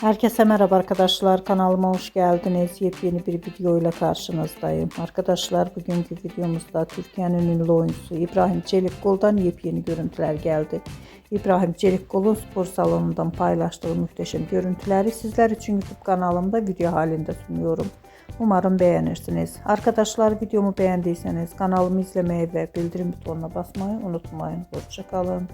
Herkese merhaba arkadaşlar, kanalıma hoş geldiniz. Yepyeni bir video ile karşınızdayım. Arkadaşlar, bugünkü videomuzda Türkiye'nin ünlü oyuncusu İbrahim Çelikkol'dan yepyeni görüntüler geldi. İbrahim Çelikkol'un spor salonundan paylaştığı muhteşem görüntüleri sizler için YouTube kanalımda video halinde sunuyorum. Umarım beğenirsiniz. Arkadaşlar, videomu beğendiyseniz kanalımı izlemeyi ve bildirim butonuna basmayı unutmayın. Hoşça kalın.